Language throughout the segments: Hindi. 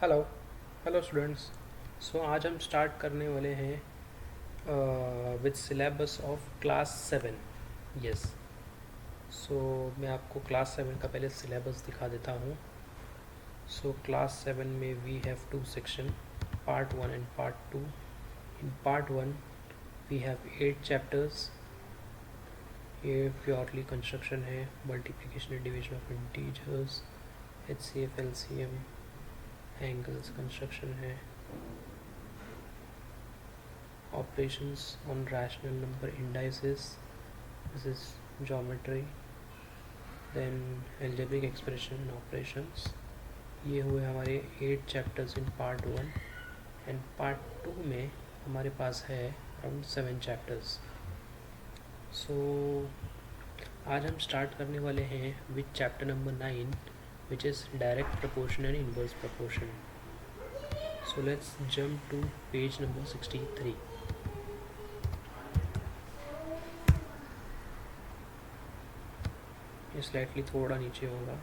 Hello hello students. सो आज हम स्टार्ट करने वाले हैं with syllabus of class 7। Yes. So मैं आपको क्लास 7 का पहले सिलेबस दिखा देता हूँ। सो क्लास 7 में we have two section, part 1 and part 2। In part 1 we have 8 chapters. ये प्योरली कंस्ट्रक्शन है, multiplication and division of integers, HCF LCM, angles construction है, operations on rational number indices, this is geometry, then algebraic expression operations। ये हुए हमारे 8 chapters in part 1 and part 2 में हमारे पास है अराउंड 7 चैप्टर्स। सो आज हम स्टार्ट करने वाले हैं with chapter number 9 which is direct proportion and inverse proportion. So let's jump to page number 63। ये स्लाइटली थोड़ा नीचे होगा,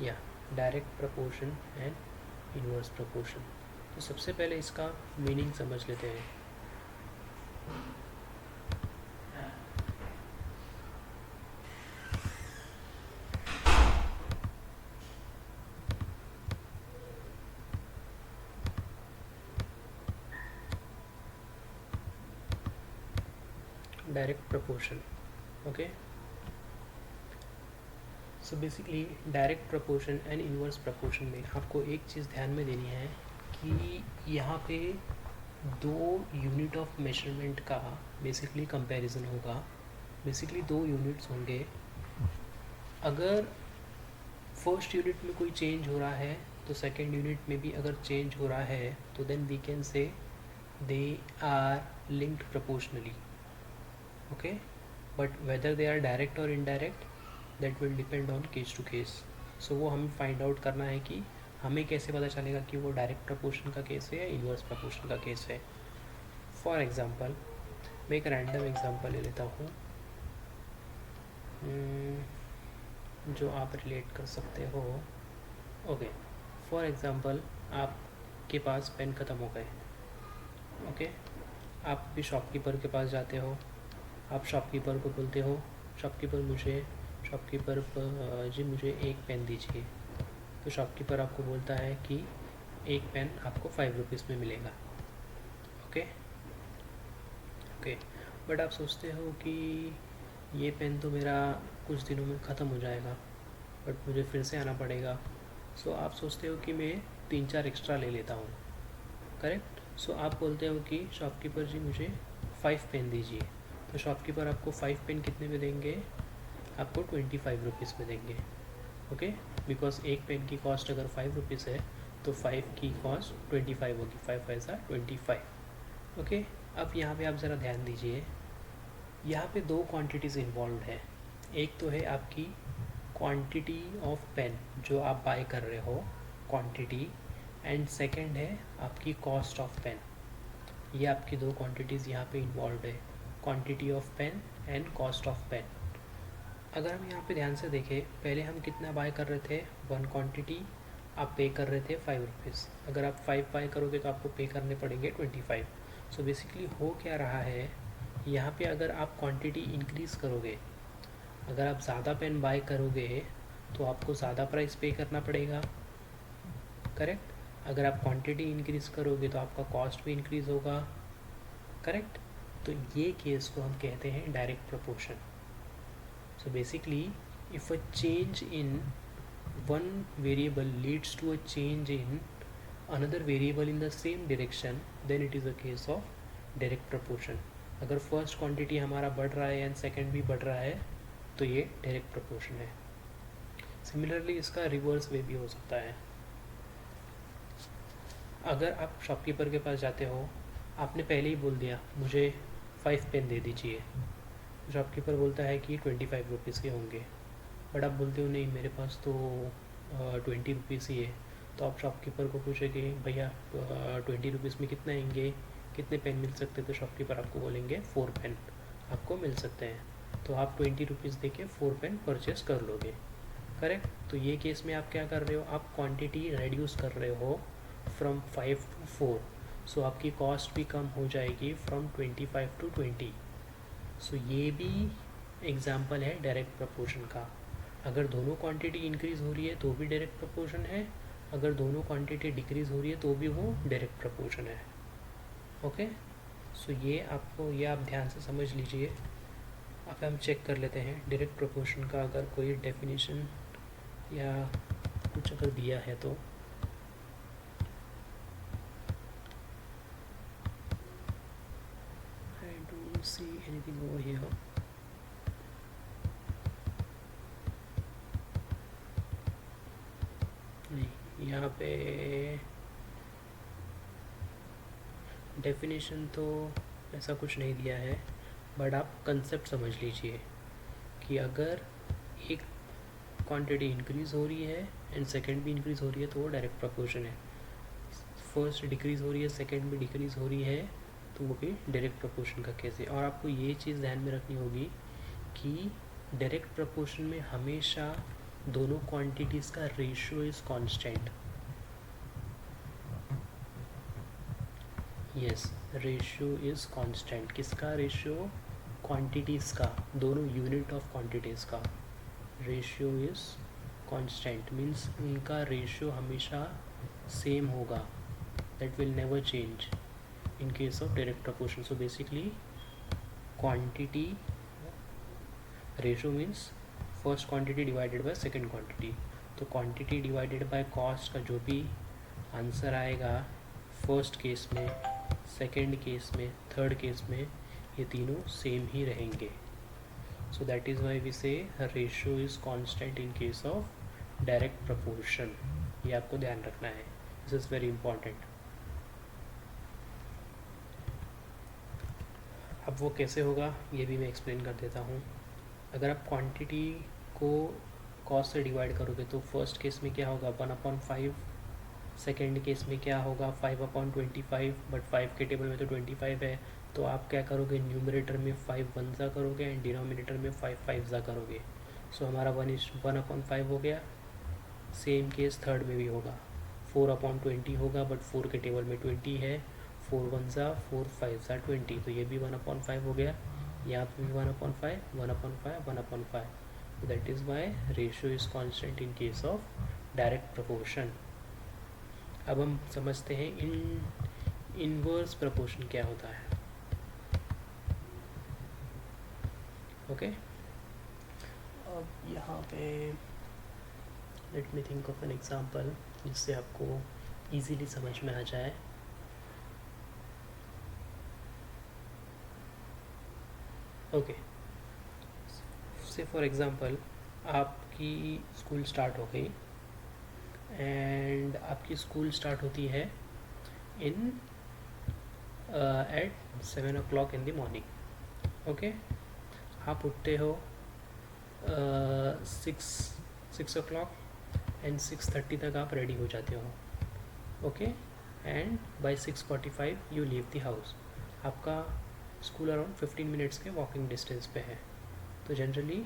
या direct proportion and inverse proportion. तो सबसे पहले इसका मीनिंग समझ लेते हैं। Direct proportion, okay. So basically direct proportion and inverse proportion में आपको एक चीज़ ध्यान में देनी है कि यहाँ पे दो यूनिट ऑफ मेजरमेंट का बेसिकली कंपैरिजन होगा। बेसिकली दो यूनिट्स होंगे। अगर फर्स्ट यूनिट में कोई चेंज हो रहा है तो सेकेंड यूनिट में भी अगर चेंज हो रहा है तो then we can say they are linked proportionally, okay. But whether they are direct और indirect that will depend on case to case. So वो हमें फाइंड आउट करना है कि हमें कैसे पता चलेगा कि वो डायरेक्ट प्रपोर्शन का केस है या इनवर्स प्रपोर्शन का केस है। फॉर एग्जांपल मैं एक रैंडम एग्जांपल ले लेता हूँ जो आप रिलेट कर सकते हो। ओके, फॉर एग्जांपल आपके पास पेन ख़त्म हो गए, ओके। आप भी शॉपकीपर के पास जाते हो, आप शॉपकीपर को बोलते हो शॉपकीपर जी मुझे एक पेन दीजिए। तो शॉपकीपर आपको बोलता है कि एक पेन आपको 5 रुपीज़ में मिलेगा, ओके ओके। बट आप सोचते हो कि ये पेन तो मेरा कुछ दिनों में ख़त्म हो जाएगा, बट मुझे फिर से आना पड़ेगा। सो आप सोचते हो कि मैं 3-4 एक्स्ट्रा ले लेता हूँ, करेक्ट। सो आप बोलते हो कि शॉपकीपर जी मुझे 5 पेन दीजिए। तो शॉपकीपर आपको 5 पेन कितने में देंगे? आपको 25 रुपीज़ में देंगे, ओके। बिकॉज एक पेन की कॉस्ट अगर 5 रुपीज़ है तो 5 की कॉस्ट 25 होगी, 5 पैसा 25, ओके। अब यहाँ पे आप ज़रा ध्यान दीजिए, यहाँ पे दो क्वांटिटीज़ इन्वॉल्व है। एक तो है आपकी क्वांटिटी ऑफ पेन जो आप बाय कर रहे हो, क्वांटिटी, एंड सेकंड है आपकी कॉस्ट ऑफ पेन। ये आपकी दो क्वांटिटीज़ यहाँ पे इन्वॉल्व है, quantity of pen and cost of pen. अगर हम यहाँ पे ध्यान से देखें, पहले हम कितना बाय कर रहे थे? 1 क्वांटिटी, आप पे कर रहे थे 5 रुपीज़। अगर आप 5 बाय करोगे तो आपको पे करने पड़ेंगे 25। सो बेसिकली हो क्या रहा है यहाँ पे, अगर आप क्वांटिटी इंक्रीज़ करोगे, अगर आप ज़्यादा पेन बाय करोगे तो आपको ज़्यादा प्राइस पे करना पड़ेगा, करेक्ट। अगर आप क्वांटिटी इंक्रीज़ करोगे तो आपका कॉस्ट भी इंक्रीज़ होगा, करेक्ट। तो ये केस को हम कहते हैं direct proportion. So basically, if a change in one variable leads to a change in another variable in the same direction, then it is a case of direct proportion। अगर फर्स्ट क्वांटिटी हमारा बढ़ रहा है एंड सेकंड भी बढ़ रहा है तो ये डायरेक्ट प्रपोर्शन है। सिमिलरली इसका रिवर्स वे भी हो सकता है। अगर आप शॉपकीपर के पास जाते हो, आपने पहले ही बोल दिया मुझे 5 पेन दे दीजिए। शॉपकीपर बोलता है कि 25 रुपीज़ के होंगे, बट आप बोलते हो नहीं मेरे पास तो 20 रुपीज़ ही है। तो आप शॉपकीपर को पूछेंगे भैया 20 रुपीज़ में कितने आएंगे, कितने पेन मिल सकते हैं? तो शॉपकीपर आपको बोलेंगे 4 पेन आपको मिल सकते हैं। तो आप 20 रुपीज़ दे के 4 पेन परचेस कर लोगे, करेक्ट। तो ये केस में आप क्या कर रहे हो, आप क्वांटिटी रेड्यूस कर रहे हो फ्रॉम 5 to 4, सो आपकी कॉस्ट भी कम हो जाएगी फ्रॉम 25 to 20। सो ये भी एग्जाम्पल है डायरेक्ट प्रपोर्शन का। अगर दोनों क्वांटिटी इंक्रीज़ हो रही है तो भी डायरेक्ट प्रपोर्शन है, अगर दोनों क्वांटिटी डिक्रीज़ हो रही है तो भी वो डायरेक्ट प्रपोर्शन है। ओके, सो ये आप ध्यान से समझ लीजिए। अब हम चेक कर लेते हैं डायरेक्ट प्रपोर्शन का अगर कोई डेफिनेशन या कुछ अगर दिया है तो। I don't see anything over here. नहीं, यहाँ पे डेफिनेशन तो ऐसा कुछ नहीं दिया है, बट आप कंसेप्ट समझ लीजिए कि अगर एक क्वांटिटी इंक्रीज़ हो रही है एंड सेकंड भी इंक्रीज़ हो रही है तो वो डायरेक्ट प्रपोर्शन है। फर्स्ट डिक्रीज़ हो रही है, सेकंड भी डिक्रीज़ हो रही है तो वो भी डायरेक्ट प्रपोर्शन का केस है। और आपको ये चीज़ ध्यान में रखनी होगी कि डायरेक्ट प्रपोर्शन में हमेशा दोनों क्वांटिटीज़ का ratio is constant. Yes, ratio is constant. किसका रेशियो? क्वांटिटीज़ का, दोनों यूनिट ऑफ क्वांटिटीज़ का रेशियो इज़ कांस्टेंट। मीन्स उनका रेशियो हमेशा सेम होगा, that will never change in case of direct proportion. So basically quantity ratio means first quantity divided by second quantity. तो quantity divided by cost का जो भी आंसर आएगा फर्स्ट केस में, सेकंड केस में, थर्ड केस में, ये तीनों सेम ही रहेंगे। So that is why we say ratio is constant in case of direct proportion. ये आपको ध्यान रखना है, this is very important. अब वो कैसे होगा ये भी मैं एक्सप्लेन कर देता हूँ। अगर आप क्वांटिटी को कॉस्ट से डिवाइड करोगे तो फर्स्ट केस में क्या होगा 1/5, सेकेंड केस में क्या होगा 5/25, बट 5 के टेबल में तो 25 है, तो आप क्या करोगे न्यूमरेटर में 5 1 करोगे एंड डिनोमिनेटर में 5 5 करोगे। सो हमारा 1/5 हो गया। सेम केस थर्ड में भी होगा, 4/20 होगा, बट 4 के टेबल में 20 है, 4 1 4 5 20, तो ये भी 1/5 हो गया। यहाँ पे भी 1/5 1/5 1/5। That is why ratio is constant in case of direct proportion. अब हम समझते हैं इनवर्स प्रपोर्शन क्या होता है। ओके, अब यहाँ पे let me think of an example जिससे आपको इजीली समझ में आ जाए। ओके, से फॉर एग्ज़ाम्पल आपकी स्कूल स्टार्ट हो गई एंड आपकी स्कूल स्टार्ट होती है in at 7 o'clock in the morning. Okay, आप उठते हो 6 o'clock एंड 6:30 तक आप रेडी हो जाते हो। Okay, and by 6:45 you leave the house. आपका स्कूल अराउंड 15 मिनट्स के वॉकिंग डिस्टेंस पे है, तो जनरली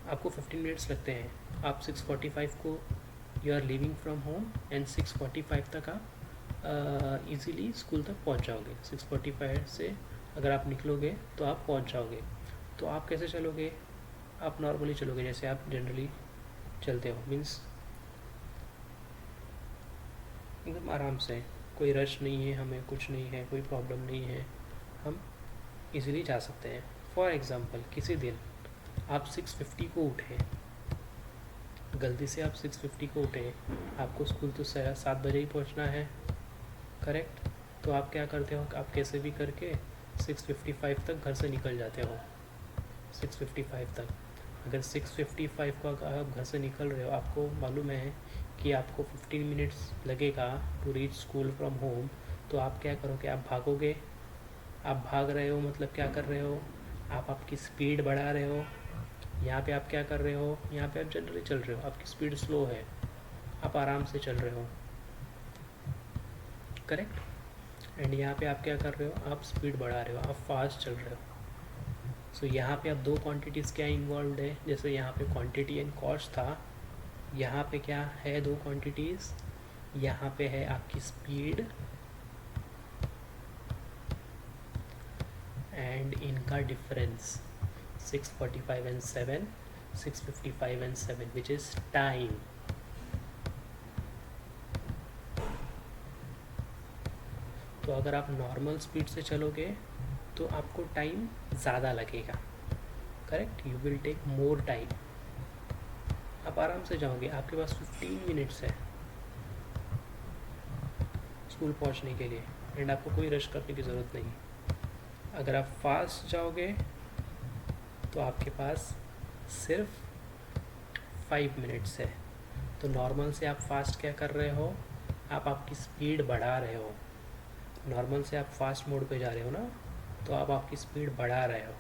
आपको 15 मिनट्स लगते हैं। आप 6:45 को you are living from home and 6:45 तक आप इजीली स्कूल तक पहुंच जाओगे। 6:45 से अगर आप निकलोगे तो आप पहुंच जाओगे। तो आप कैसे चलोगे? आप नॉर्मली चलोगे जैसे आप जनरली चलते हो, मीन्स एकदम आराम से, कोई रश नहीं है, हमें कुछ नहीं है, कोई प्रॉब्लम नहीं है, हम इजीली जा सकते हैं। फॉर एग्ज़ाम्पल किसी दिन आप 6:50 को उठे, गलती से आप 6:50 को उठे, आपको स्कूल तो 7 बजे ही पहुंचना है, करेक्ट। तो आप क्या करते हो, आप कैसे भी करके 6:55 तक घर से निकल जाते हो। 6:55 तक, अगर 6:55 को अगर आप घर से निकल रहे हो, आपको मालूम है कि आपको 15 मिनट्स लगेगा to reach school from home, तो आप क्या करोगे? आप भागोगे। आप भाग रहे हो मतलब क्या कर रहे हो? आप आपकी स्पीड बढ़ा रहे हो। यहाँ पे आप क्या कर रहे हो? यहाँ पे आप जनरली चल रहे हो, आपकी स्पीड स्लो है, आप आराम से चल रहे हो, करेक्ट। एंड यहाँ पे आप क्या कर रहे हो? आप स्पीड बढ़ा रहे हो, आप फास्ट चल रहे हो। सो यहाँ पे अब दो क्वांटिटीज़ क्या इन्वॉल्व है, जैसे यहाँ पे क्वांटिटी एंड कॉस्ट था, यहाँ पे क्या है दो क्वांटिटीज़, यहाँ पे है आपकी स्पीड एंड इनका difference 645 and 7, 655 and 7 which is time. तो अगर आप नॉर्मल स्पीड से चलोगे तो आपको टाइम ज़्यादा लगेगा, correct, you will take more time. आप आराम से जाओगे, आपके पास 15 मिनट्स है स्कूल पहुंचने के लिए एंड आपको कोई रश करने की ज़रूरत नहीं। अगर आप फास्ट जाओगे तो आपके पास सिर्फ 5 मिनट्स है। तो नॉर्मल से आप फास्ट क्या कर रहे हो, आप आपकी स्पीड बढ़ा रहे हो। नॉर्मल से आप फास्ट मोड पे जा रहे हो ना, तो आप आपकी स्पीड बढ़ा रहे हो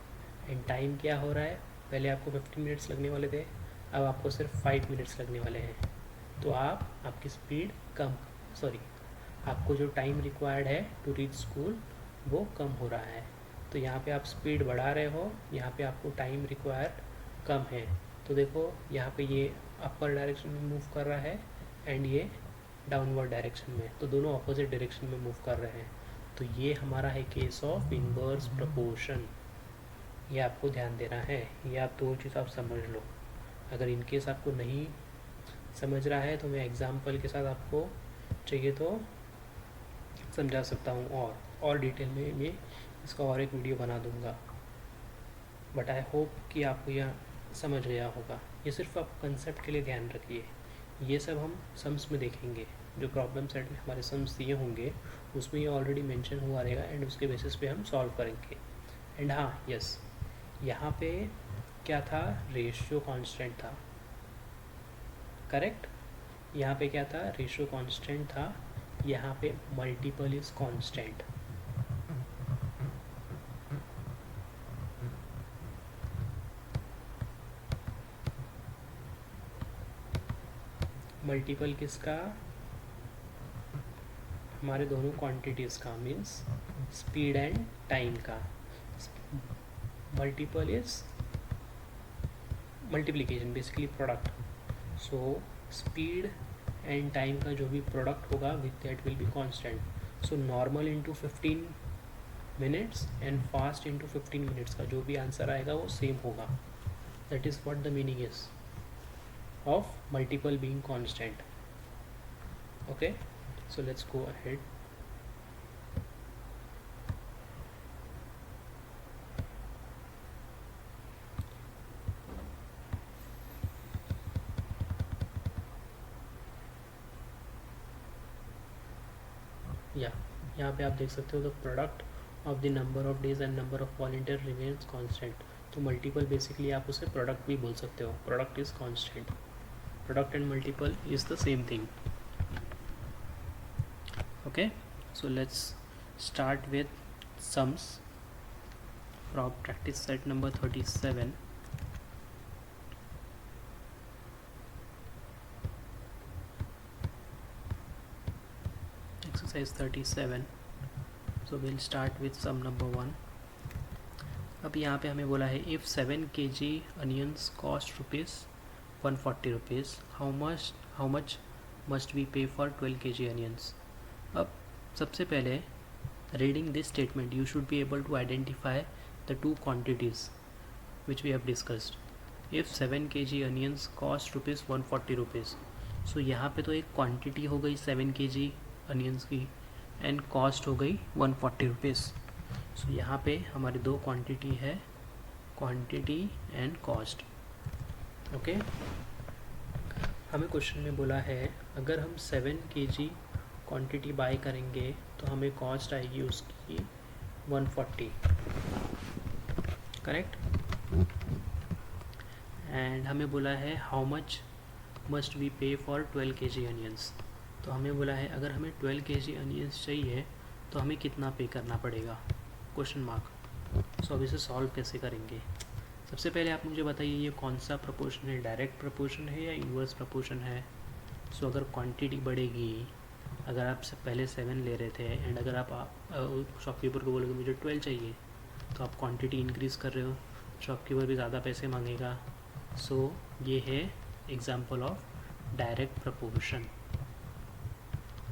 एंड टाइम क्या हो रहा है, पहले आपको 15 मिनट्स लगने वाले थे, अब आपको सिर्फ 5 मिनट्स लगने वाले हैं। तो आप आपकी स्पीड आपको जो टाइम रिक्वायर्ड है टू रीच स्कूल वो कम हो रहा है। तो यहाँ पे आप स्पीड बढ़ा रहे हो, यहाँ पे आपको टाइम रिक्वायर्ड कम है। तो देखो यहाँ पे ये अपर डायरेक्शन में मूव कर रहा है एंड ये डाउनवर्ड डायरेक्शन में, तो दोनों अपोजिट डायरेक्शन में मूव कर रहे हैं। तो ये हमारा है केस ऑफ इनवर्स प्रपोर्शन। ये आपको ध्यान देना है, ये आप दो चीज़ आप समझ लो। अगर इनकेस आपको नहीं समझ रहा है तो मैं एग्जाम्पल के साथ आपको चाहिए तो समझा सकता हूँ और डिटेल में मैं इसका और एक वीडियो बना दूँगा। बट आई होप कि आपको यह समझ गया होगा। ये सिर्फ आप कंसेप्ट के लिए ध्यान रखिए, ये सब हम सम्स में देखेंगे। जो प्रॉब्लम सेट में हमारे सम्स दिए होंगे उसमें ये ऑलरेडी मेंशन हुआ रहेगा एंड उसके बेसिस पे हम सॉल्व करेंगे। एंड हाँ यस, यहाँ पे क्या था, रेशियो कांस्टेंट था, करेक्ट। यहाँ पे क्या था, रेशियो कांस्टेंट था। यहाँ पे मल्टीपल इज कांस्टेंट। मल्टीपल किसका, हमारे दोनों क्वांटिटीज़ का, मीन्स स्पीड एंड टाइम का। Multiple is multiplication, basically product. So speed and time का जो भी प्रोडक्ट होगा with that will be constant. So normal into 15 minutes and fast into 15 minutes का जो भी आंसर आएगा वो सेम होगा। That is what the meaning is of multiple being constant. Okay, so let's go ahead. यहाँ पे आप देख सकते हो the product of the number of days and number of volunteer remains constant. तो मल्टीपल बेसिकली आप उसे प्रोडक्ट भी बोल सकते हो, product is constant. Product and multiple is the same thing. Okay, so let's start with sums. Practice set number 37. Exercise 37. So we'll start with sum number 1. अब यहाँ पे हमें बोला है if 7 kg onions cost ₹140 rupees, how much must we pay for 12 kg onions? अब सबसे पहले reading this statement you should be able to identify the two quantities which we have discussed. If 7 kg onions cost ₹140 rupees, so यहाँ पे तो एक quantity हो गई 7 kg onions की and cost हो गई 140 rupees. So यहाँ पे हमारी दो quantity है, quantity and cost. ओके हमें क्वेश्चन में बोला है अगर हम 7 kg क्वांटिटी बाय करेंगे तो हमें कॉस्ट आएगी उसकी 140, करेक्ट। एंड हमें बोला है हाउ मच मस्ट वी पे फॉर 12 kg अनियंस। तो हमें बोला है अगर हमें 12 kg अनियंस चाहिए तो हमें कितना पे करना पड़ेगा, क्वेश्चन मार्क। सो अब इसे सॉल्व कैसे करेंगे। सबसे पहले आप मुझे बताइए ये कौन सा प्रपोर्शन है, डायरेक्ट प्रपोर्शन है या इन्वर्स प्रपोर्शन है। सो अगर क्वांटिटी बढ़ेगी, अगर आप पहले 7 ले रहे थे एंड अगर आप शॉपकीपर को बोलोगे मुझे 12 चाहिए, तो आप क्वांटिटी इंक्रीज़ कर रहे हो शॉपकीपर भी ज़्यादा पैसे मांगेगा. सो ये है example of direct proportion.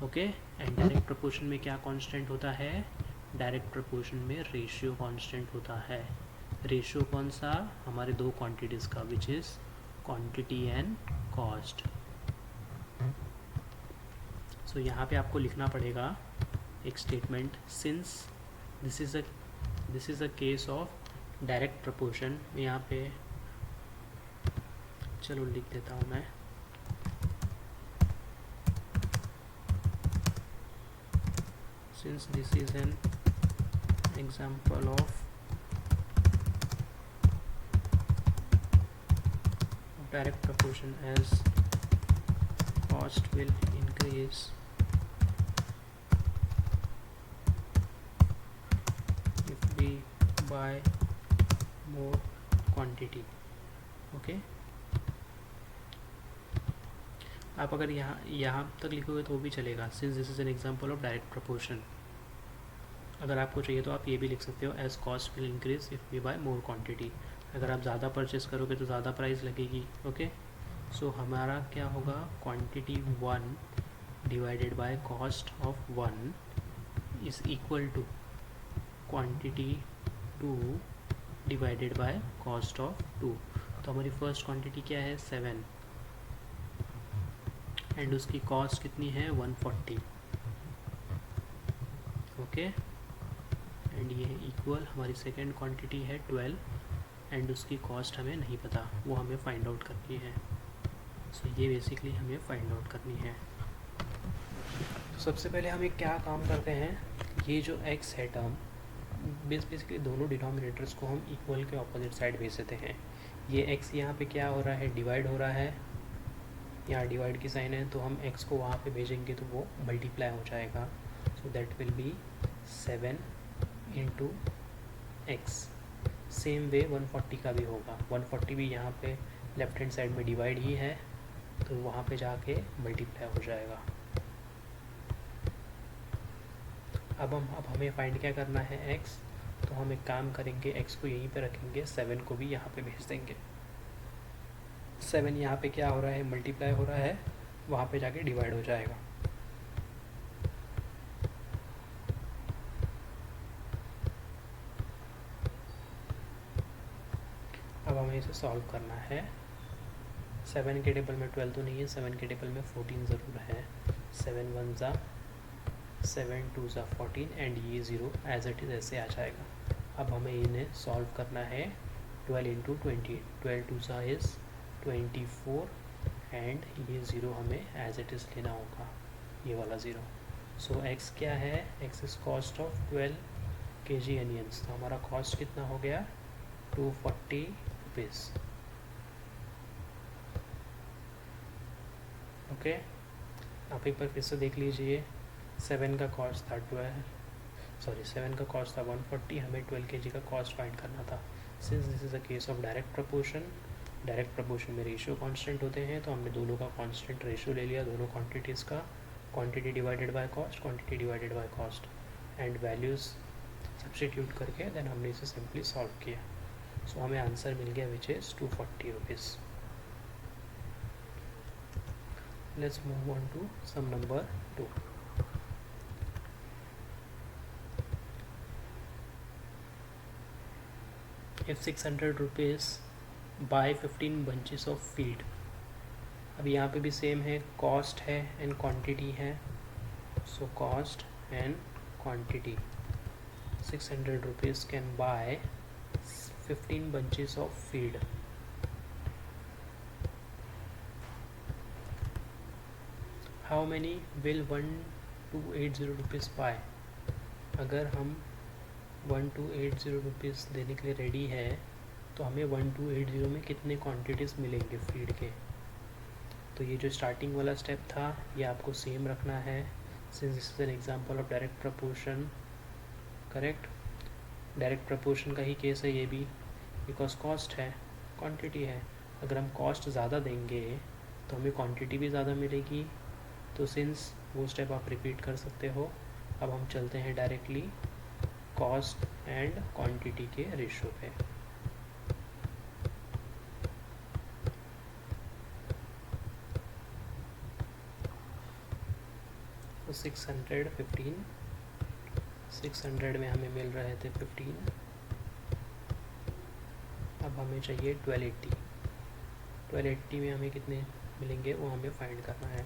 Okay. And direct proportion में क्या कांस्टेंट होता है? डायरेक्ट प्रपोर्शन में रेशियो कांस्टेंट होता है. रेशियो कौन सा? हमारे दो क्वांटिटीज़ का, which is quantity and cost. So यहाँ पे आपको लिखना पड़ेगा एक statement, since this is a case of direct proportion. यहाँ पे चलो लिख देता हूँ मैं. Since this is an example of direct proportion, as cost will increase if we buy more quantity. Okay. आप अगर यहाँ तक लिखोगे तो भी चलेगा. Since this is an example of direct proportion. अगर आपको चाहिए तो आप ये भी लिख सकते हो, as cost will increase if we buy more quantity. अगर आप ज़्यादा परचेस करोगे तो ज़्यादा प्राइस लगेगी. ओके. सो हमारा क्या होगा? Quantity 1 divided by cost of 1 is equal to quantity 2 divided by cost of 2. तो हमारी फर्स्ट क्वांटिटी क्या है? 7. एंड उसकी कॉस्ट कितनी है? 140. ओके. एंड ये इक्वल हमारी सेकेंड क्वांटिटी है 12 एंड उसकी कॉस्ट हमें नहीं पता, वो हमें फाइंड आउट करनी है. सो ये बेसिकली हमें फाइंड आउट करनी है. तो सबसे पहले हम एक क्या काम करते हैं, ये जो x है टर्म, बेसिकली दोनों डिनोमिनेटर्स को हम इक्वल के ऑपोजिट साइड भेज देते हैं. ये x यहाँ पे क्या हो रहा है? डिवाइड हो रहा है. यहाँ डिवाइड की साइन है तो हम x को वहाँ पे भेजेंगे तो वो मल्टीप्लाई हो जाएगा. So that will be 7 into x. Same way 140 का भी होगा. 140 भी यहाँ पे लेफ्ट हैंड साइड में डिवाइड ही है तो वहाँ पे जाके मल्टीप्लाई हो जाएगा. अब हमें फाइंड क्या करना है? x. तो हम एक काम करेंगे, x को यहीं पे रखेंगे, 7 को भी यहाँ पे भेज देंगे. 7 यहाँ पे क्या हो रहा है? मल्टीप्लाई हो रहा है, वहाँ पे जाके डिवाइड हो जाएगा. अब हमें इसे सॉल्व करना है. 7 के टेबल में 12 तो नहीं है, 7 के टेबल में 14 ज़रूर है. 7 1 ज़ा 7 2 ज़ा 14 एंड ये 0 एज इट इज़ ऐसे आ जाएगा. अब हमें इन्हें सॉल्व करना है. 12 इंटू 20, 12 2 ज़ा इज़ 24 एंड ये 0 हमें एज इट इज़ लेना होगा, ये वाला 0. सो x क्या है? x is cost of 12 kg onions. तो हमारा कॉस्ट कितना हो गया? 240 रुपीज़. ओके. आप एक बार फिर से देख लीजिए. 7 का कॉस्ट था 7 का कॉस्ट था 140. हमें 12 kg का कॉस्ट फाइंड करना था. Since this is a case of direct proportion में रेशियो कांस्टेंट होते हैं तो हमने दोनों का कांस्टेंट रेशियो ले लिया, दोनों क्वांटिटीज़ का. Quantity divided by cost, quantity divided by cost and values substitute करके देन हमने इसे सिंपली सॉल्व किया. सो हमें आंसर मिल गया which is 240 rupees. Let's move on to sum number 2. If 600 rupees buy 15 bunches of feed. अब यहाँ पे भी सेम है, कॉस्ट है एंड क्वांटिटी है. So cost and quantity. 600 rupees can buy 15 bunches of feed. How many will 1280 rupees buy? अगर हम 1280 रुपीज़ देने के लिए रेडी है तो हमें 1280 में कितने क्वांटिटीज़ मिलेंगे फीड के? तो ये जो स्टार्टिंग वाला स्टेप था ये आपको सेम रखना है. Since this is an example of direct proportion. Correct. Direct proportion का ही केस है ये भी, बिकॉज कॉस्ट है, क्वांटिटी है. अगर हम कॉस्ट ज़्यादा देंगे तो हमें क्वांटिटी भी ज़्यादा मिलेगी. तो सिंस वो स्टेप आप रिपीट कर सकते हो. अब हम चलते हैं डायरेक्टली कॉस्ट एंड क्वांटिटी के रेशो पे. तो 600 में हमें मिल रहे थे 15, अब हमें चाहिए 1280 में हमें कितने मिलेंगे वो हमें फाइंड करना है।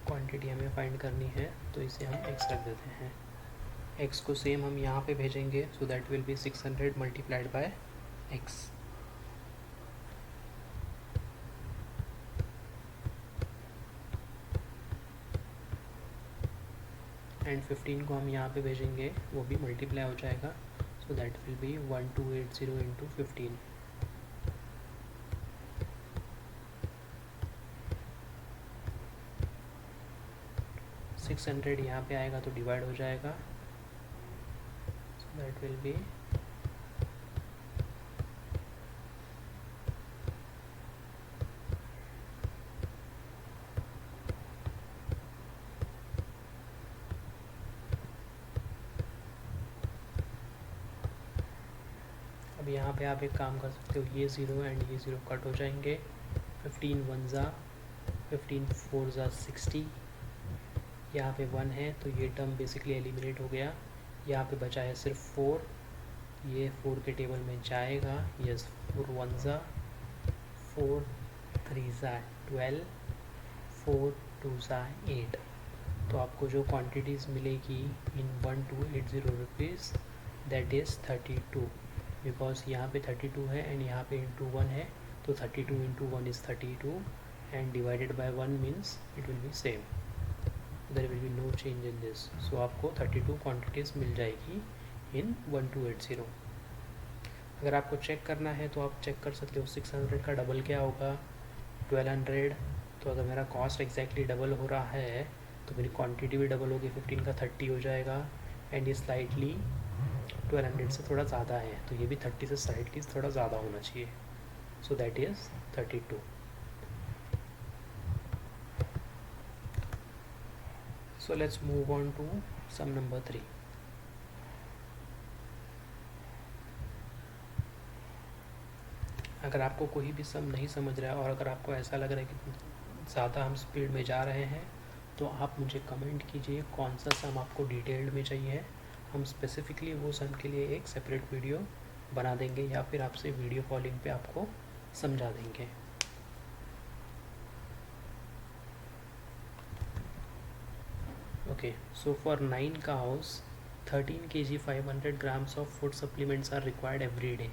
क्वांटिटी हमें फाइंड करनी है, तो इसे हम x रख देते हैं। x को सेम हम यहाँ पे भेजेंगे, so that will be 600 multiplied by x। And 15 को हम यहाँ पे भेजेंगे, वो भी मल्टीप्लाई हो जाएगा, so that will be 1280 into 15। Six 600 यहाँ पे आएगा तो डिवाइड हो जाएगा, सो दैट विल बी अब यहाँ पे आप एक काम कर सकते हो, ये 0 एंड ये 0 कट हो जाएंगे। 15 1 ज़ा 15 4 ज़ा 60, यहाँ पे 1 है तो ये टर्म बेसिकली एलिमिनेट हो गया। यहाँ पे बचा है सिर्फ 4, ये 4 के टेबल में जाएगा। यस, 4 1 ज़ा 4 3 ज़ा 12, 4 2 ज़ा 8। तो आपको जो क्वांटिटीज़ मिलेगी इन 1280 रुपीज़, दैट इज़ 32, बिकॉज यहाँ पे 32 है एंड यहाँ पे इंटू 1 है, तो 32 into 1 is 32 and divided by 1 means it will be same, there will be no change in this. So आपको 32 क्वांटिटीज़ मिल जाएगी इन 1280। अगर आपको चेक करना है तो आप चेक कर सकते हो 600 का डबल क्या होगा, 1200। तो अगर मेरा कॉस्ट एग्जैक्टली डबल हो रहा है तो मेरी क्वांटिटी भी डबल होगी, 15 का 30 हो जाएगा एंड ये स्लाइटली 1200 से थोड़ा ज़्यादा है, तो ये भी 30 से स्लाइटली थोड़ा ज़्यादा होना चाहिए, so that is 32। So let's move on to sum number 3. अगर आपको कोई भी सम नहीं समझ रहा है और अगर आपको ऐसा लग रहा है कि ज़्यादा हम स्पीड में जा रहे हैं, तो आप मुझे कमेंट कीजिए कौन सा सम आपको डिटेल्ड में चाहिए। हम स्पेसिफिकली वो सम के लिए एक सेपरेट वीडियो बना देंगे या फिर आपसे वीडियो कॉलिंग पे आपको समझा देंगे। Okay, so for 9 cows, 13 kg 500 grams of food supplements are required every day.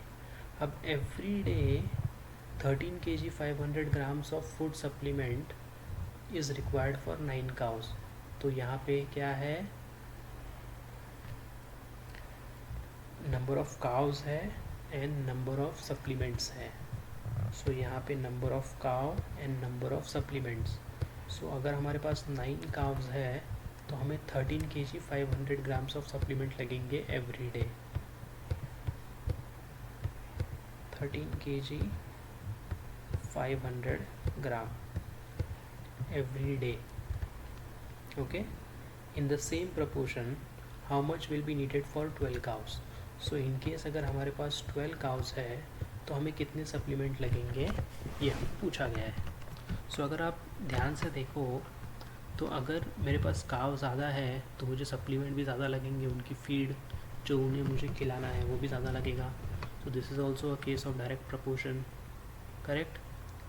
अब every day 13 kg 500 grams of food supplement is required for 9 cows. तो यहाँ पे क्या है, नंबर ऑफ काउस है एंड नंबर ऑफ सप्लीमेंट्स है। सो यहाँ पे number of cow and number of supplements. So अगर हमारे पास 9 काउस है तो हमें 13 kg 500 ग्राम्स ऑफ सप्लीमेंट लगेंगे every day. 13 kg 500 gram every day. Okay, in the same proportion how much will be needed for 12 cows. So in case अगर हमारे पास 12 काउस है तो हमें कितने सप्लीमेंट लगेंगे, ये हमें पूछा गया है। सो अगर आप ध्यान से देखो तो अगर मेरे पास काव ज़्यादा है तो मुझे सप्लीमेंट भी ज़्यादा लगेंगे, उनकी फीड जो उन्हें मुझे खिलाना है वो भी ज़्यादा लगेगा। So this is also a case of direct proportion, correct?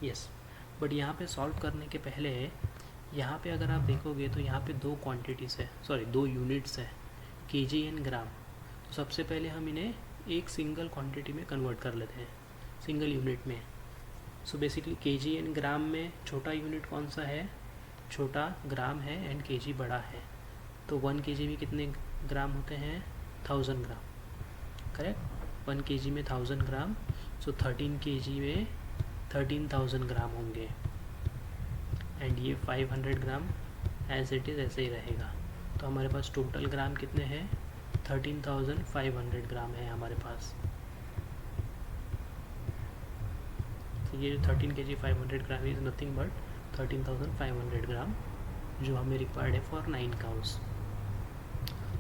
Yes. But यहाँ पे सॉल्व करने के पहले यहाँ पे अगर आप देखोगे तो यहाँ पे दो क्वांटिटीज़ है, सॉरी 2 यूनिट्स है, केजी एंड ग्राम। तो सबसे पहले हम इन्हें एक सिंगल क्वांटिटी में कन्वर्ट कर लेते हैं, सिंगल यूनिट में। सो बेसिकली केजी एंड ग्राम में छोटा यूनिट कौन सा है, छोटा ग्राम है एंड केजी बड़ा है। तो 1 kg में कितने ग्राम होते हैं, 1000 ग्राम, करेक्ट? 1 kg में 1000 ग्राम, सो 13 kg में 13,000 ग्राम होंगे एंड ये 500 ग्राम एज इट इज़ ऐसे ही रहेगा। तो हमारे पास टोटल ग्राम कितने हैं, 13,500 ग्राम है हमारे पास। तो ये 13 kg 500 gram is nothing but 13,500 ग्राम जो हमें रिक्वायर्ड है फॉर 9 काउस।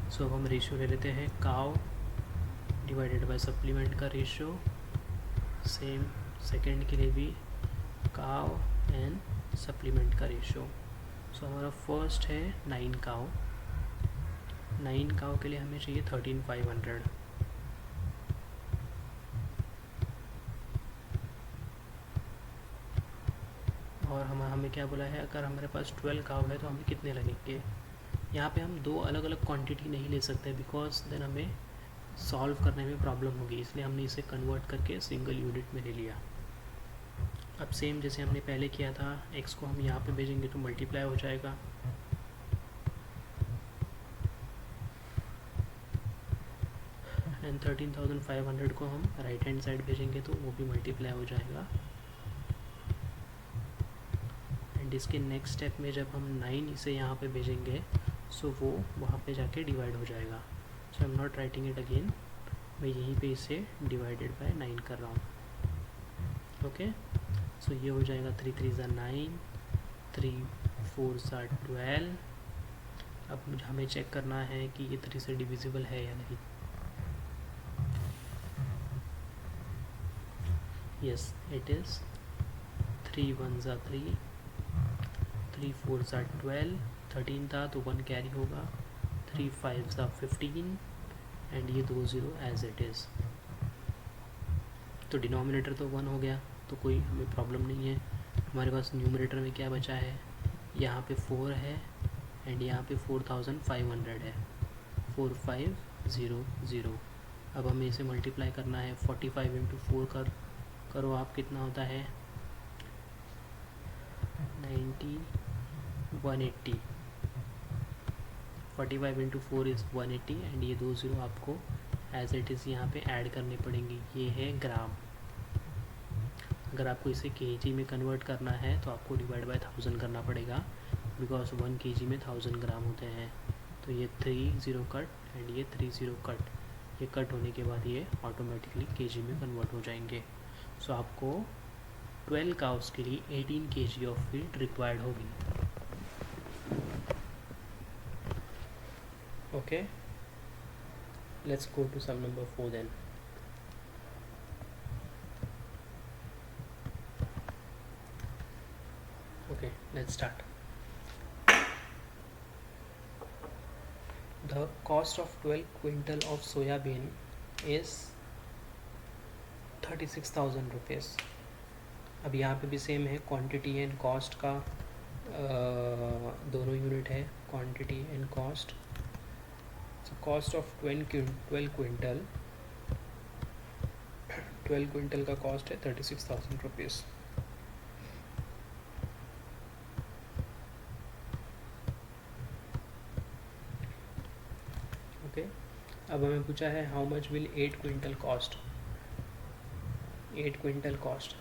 सो अब हम रेशियो ले लेते हैं, काउ डिवाइडेड बाय सप्लीमेंट का रेशियो, सेम सेकंड के लिए भी काव एंड सप्लीमेंट का रेशो। सो हमारा फर्स्ट है 9 काव। 9 काव के लिए हमें चाहिए 13,500। और हमें क्या बोला है, अगर हमारे पास 12 काव है तो हमें कितने लगेंगे। यहाँ पे हम दो अलग अलग क्वांटिटी नहीं ले सकते बिकॉज देन हमें सॉल्व करने में प्रॉब्लम होगी, इसलिए हमने इसे कन्वर्ट करके सिंगल यूनिट में ले लिया। अब सेम जैसे हमने पहले किया था, x को हम यहाँ पे भेजेंगे तो मल्टीप्लाई हो जाएगा, एंड 13,500 को हम राइट हैंड साइड भेजेंगे तो वो भी मल्टीप्लाई हो जाएगा। एंड इसके नेक्स्ट स्टेप में जब हम 9 इसे यहाँ पे भेजेंगे सो वो वहाँ पे जाके डिवाइड हो जाएगा। So I am not writing it again, मैं यहीं पे इसे डिवाइडेड बाय 9 कर रहा हूँ। ओके, सो ये हो जाएगा 3 3 ज़ा 9, 3 4 ज़ा 12। अब हमें चेक करना है कि ये 3 से डिविजिबल है या नहीं। Yes it is. 3 1 ज़ा 3, 3 4 ज़ा 12, 13 था तो 1 कैरी होगा, 3 5 ज़ा 15 एंड ये 2 0 एज इट इज़। तो डिनोमिनेटर तो 1 हो गया, तो कोई हमें प्रॉब्लम नहीं है। हमारे पास न्यूमरेटर में क्या बचा है, यहाँ पे 4 है एंड यहाँ पे 4,500 है, 4500। अब हमें इसे मल्टीप्लाई करना है, 45 इंटू 4 करो आप, कितना होता है 90 180। 45 इंटू 4 इज़ 180 एंड ये 2 0 आपको एज इट इज़ यहाँ पे ऐड करने पड़ेंगे। ये है ग्राम। अगर आपको इसे केजी में कन्वर्ट करना है तो आपको डिवाइड बाय 1000 करना पड़ेगा, बिकॉज 1 केजी में 1000 ग्राम होते हैं। तो ये 3 0 कट एंड ये 3 0 कट, ये कट होने के बाद ये ऑटोमेटिकली केजी में कन्वर्ट हो जाएंगे। सो आपको 12 काउस के लिए 18 kg ऑफ फीड रिक्वायर्ड होगी। Okay, let's go to sum number 4 then. Okay, let's start. The cost of 12 quintal of soya bean is 36,000 rupees. अब यहाँ पे भी सेम है, क्वांटिटी एंड कॉस्ट का दोनों यूनिट है, quantity and cost. So cost of 12 quintal, 12 quintal का कॉस्ट है 36,000 रुपीज़। ओके, अब हमें पूछा है how much will 8 quintal cost. 8 quintal cost,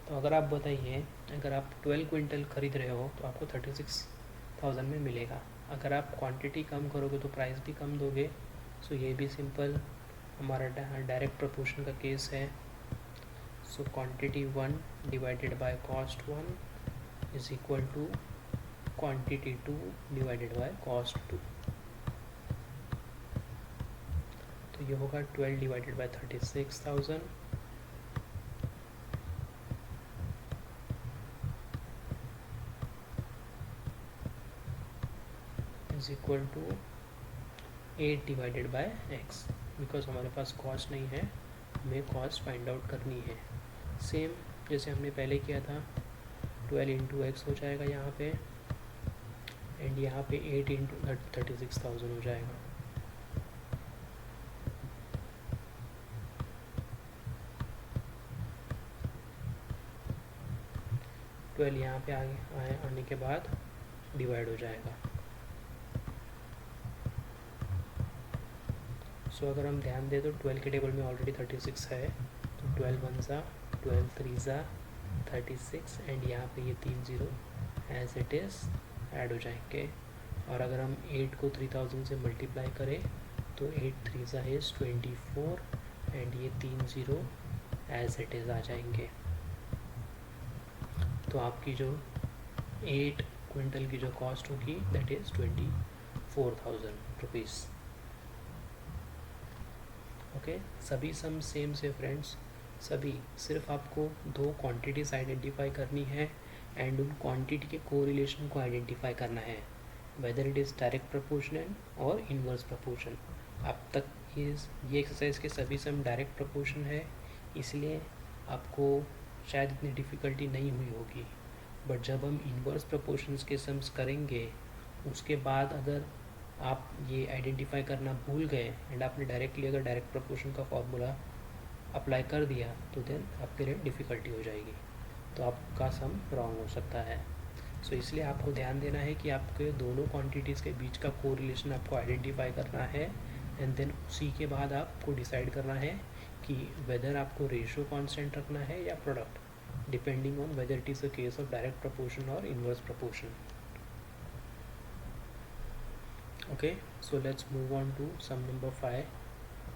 तो अगर आप बताइए, अगर आप 12 क्विंटल खरीद रहे हो तो आपको 36,000 में मिलेगा। अगर आप क्वांटिटी कम करोगे तो प्राइस भी कम दोगे। सो ये भी सिंपल हमारा डायरेक्ट प्रोपोर्शन का केस है। So quantity 1 divided by cost 1 is equal to quantity 2 divided by cost 2। तो ये होगा 12 divided by 36,000 is equal to 8 divided by x, because हमारे पास कॉस्ट नहीं है, हमें कॉस्ट फाइंड आउट करनी है। सेम जैसे हमने पहले किया था, 12 इंटू एक्स हो जाएगा यहाँ पे, एंड यहाँ पे 8 इंटू 36,000 हो जाएगा। ट्वेल्व यहाँ पे आने के बाद डिवाइड हो जाएगा। सो अगर हम ध्यान दें तो 12 के टेबल में ऑलरेडी 36 है, तो 12 1 ज़ा 12 3 ज़ा 36 एंड यहाँ पे ये 3 0 एज इट इज़ ऐड हो जाएंगे। और अगर हम 8 को 3000 से मल्टीप्लाई करें तो 8 3 ज़ा इज़ 24 एंड ये 3 0 एज इट इज़ आ जाएंगे। तो आपकी जो 8 क्विंटल की जो कॉस्ट होगी दैट इज़ 24,000 रुपीज़। ओके, सभी सम सेम से फ्रेंड्स, सभी, सिर्फ आपको 2 क्वांटिटीज़ आइडेंटिफाई करनी है एंड उन क्वांटिटी के कोरिलेशन को आइडेंटिफाई करना है, weather it is direct proportional और इन्वर्स प्रोपोर्शन। अब तक ये एक्सरसाइज के सभी सम डायरेक्ट प्रोपोर्शन है, इसलिए आपको शायद इतनी डिफ़िकल्टी नहीं हुई होगी। बट जब हम इन्वर्स प्रोपोर्शंस के सम्स करेंगे, उसके बाद अगर आप ये आइडेंटिफाई करना भूल गए एंड आपने डायरेक्टली अगर डायरेक्ट प्रोपोर्शन का फॉर्मूला अप्लाई कर दिया तो देन आपके लिए डिफ़िकल्टी हो जाएगी, तो आपका सम रॉन्ग हो सकता है। सो इसलिए आपको ध्यान देना है कि आपके दोनों क्वांटिटीज़ के बीच का कोरिलेशन आपको आइडेंटिफाई करना है एंड देन उसी के बाद आपको डिसाइड करना है कि वेदर आपको रेशियो कांस्टेंट रखना है या product, depending on whether it is a case of direct proportion और inverse proportion. Okay, so let's move on to sum number 5,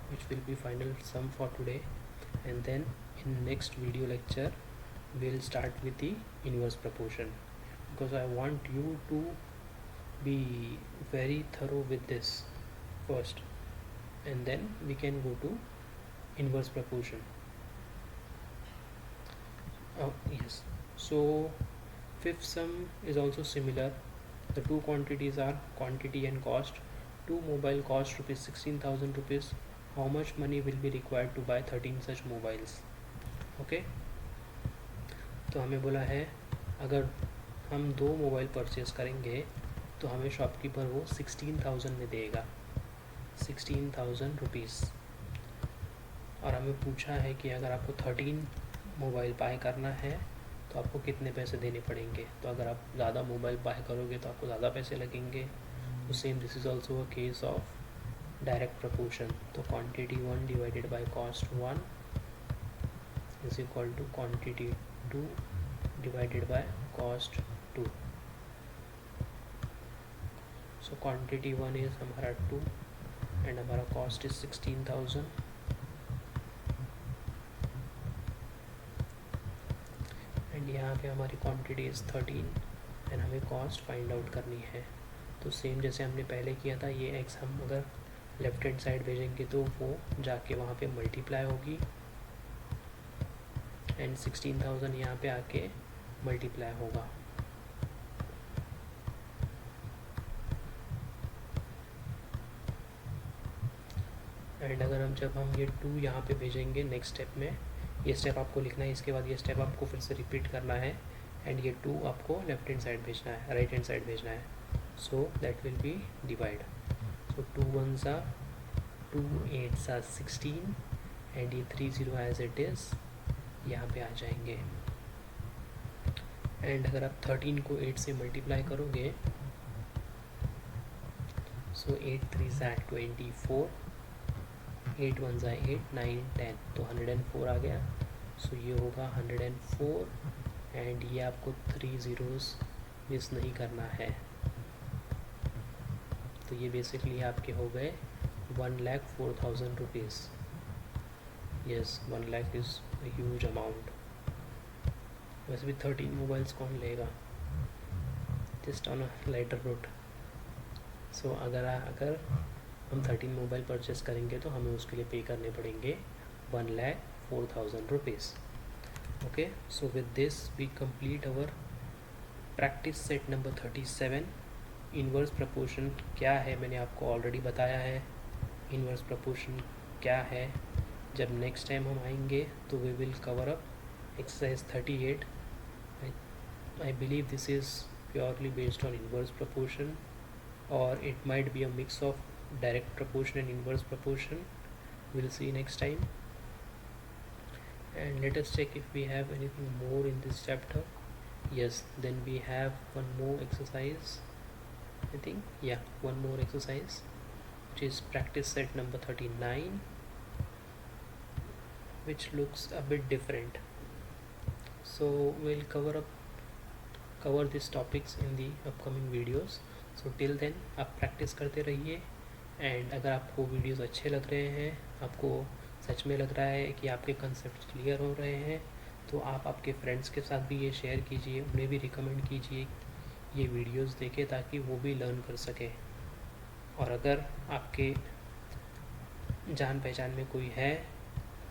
which will be final sum for today, and then in next video lecture we'll start with the inverse proportion, because I want you to be very thorough with this first, and then we can go to inverse proportion. Yes, so fifth sum is also similar. The two quantities are quantity and cost. Two mobile cost rupees 16,000 rupees. How much money will be required to buy 13 such mobiles? Okay, तो हमें बोला है अगर हम 2 मोबाइल परचेस करेंगे तो हमें शॉपकीपर वो 16,000 में देगा, 16,000 रुपीज़। और हमें पूछा है कि अगर आपको 13 मोबाइल बाय करना है तो आपको कितने पैसे देने पड़ेंगे। तो अगर आप ज़्यादा मोबाइल बाय करोगे तो आपको ज़्यादा पैसे लगेंगे। तो same this is also a case of direct proportion. तो quantity 1 divided by cost 1 is equal to quantity 2 divided by cost 2। So quantity 1 is हमारा 2 एंड हमारा कॉस्ट इज़ 16,000 एंड यहाँ पे हमारी क्वांटिटी इज़ 13 एंड हमें कॉस्ट फाइंड आउट करनी है। तो सेम जैसे हमने पहले किया था, ये एक्स हम अगर लेफ्ट हैंड साइड भेजेंगे तो वो जाके वहाँ पे मल्टीप्लाई होगी एंड 16,000 यहाँ पे आके मल्टीप्लाई होगा। एंड अगर जब हम ये 2 यहाँ पे भेजेंगे नेक्स्ट स्टेप में, ये स्टेप आपको लिखना है, इसके बाद ये स्टेप आपको फिर से रिपीट करना है एंड ये 2 आपको लेफ्ट हैंड साइड भेजना है, राइट हैंड साइड भेजना है। So that will be divide. So 2 1s are 2 8s are 16 and ये 30 एज इट इज़ यहाँ पे आ जाएंगे। एंड अगर आप 13 को 8 से मल्टीप्लाई करोगे, सो 8 3s are 24, 8 1s are 8 9 10, तो 104 आ गया। सो ये होगा 104 एंड ये आपको 3 zeros मिस नहीं करना है। तो ये बेसिकली आपके हो गए 1,04,000 rupees. Yes, 1 lakh is huge amount. वैसे भी 13 मोबाइल्स कौन लेगा, just on a lighter note. So अगर हम 13 मोबाइल परचेस करेंगे तो हमें उसके लिए पे करने पड़ेंगे 1,04,000 rupees. Okay, so with this we complete our practice set number 37। Inverse proportion क्या है मैंने आपको ऑलरेडी बताया है। इन्वर्स प्रपोर्शन क्या है, जब नेक्स्ट टाइम हम आएंगे तो we will cover up exercise 38। I believe this is purely based on inverse proportion or it might be a mix of direct proportion and inverse proportion. We'll see next time, and let us check if we have anything more in this chapter. Yes, then we have one more exercise, I think. Yeah, one more exercise, which is practice set number 39, which looks a bit different. So we'll cover these topics in the upcoming videos. So till then आप प्रैक्टिस करते रहिए, एंड अगर आपको वीडियोस अच्छे लग रहे हैं, आपको सच में लग रहा है कि आपके कंसेप्ट क्लियर हो रहे हैं, तो आप आपके फ्रेंड्स के साथ भी ये शेयर कीजिए, उन्हें भी रिकमेंड कीजिए ये वीडियोस देखें ताकि वो भी लर्न कर सकें। और अगर आपके जान पहचान में कोई है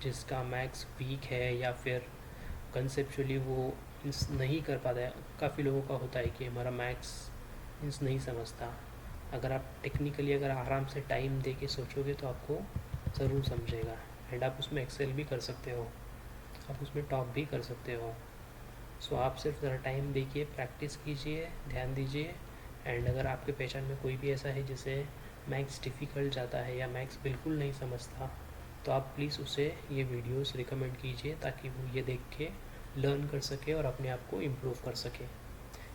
जिसका मैथ्स वीक है या फिर कंसेप्चुअली वो नहीं कर पाता है। काफ़ी लोगों का होता है कि हमारा मैथ्स नहीं समझता। अगर आप टेक्निकली अगर आराम से टाइम दे के सोचोगे तो आपको ज़रूर समझेगा, एंड आप उसमें एक्सेल भी कर सकते हो, आप उसमें टॉप भी कर सकते हो। सो आप सिर्फ ज़रा टाइम देखिए, प्रैक्टिस कीजिए, ध्यान दीजिए। एंड अगर आपके पहचान में कोई भी ऐसा है जिसे मैथ्स डिफ़िकल्ट जाता है या मैथ्स बिल्कुल नहीं समझता, तो आप प्लीज़ उसे ये वीडियोस रिकमेंड कीजिए ताकि वो ये देख के लर्न कर सके और अपने आप को इम्प्रूव कर सके।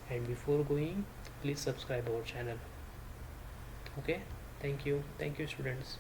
And before going, please subscribe our channel. Okay, thank you students.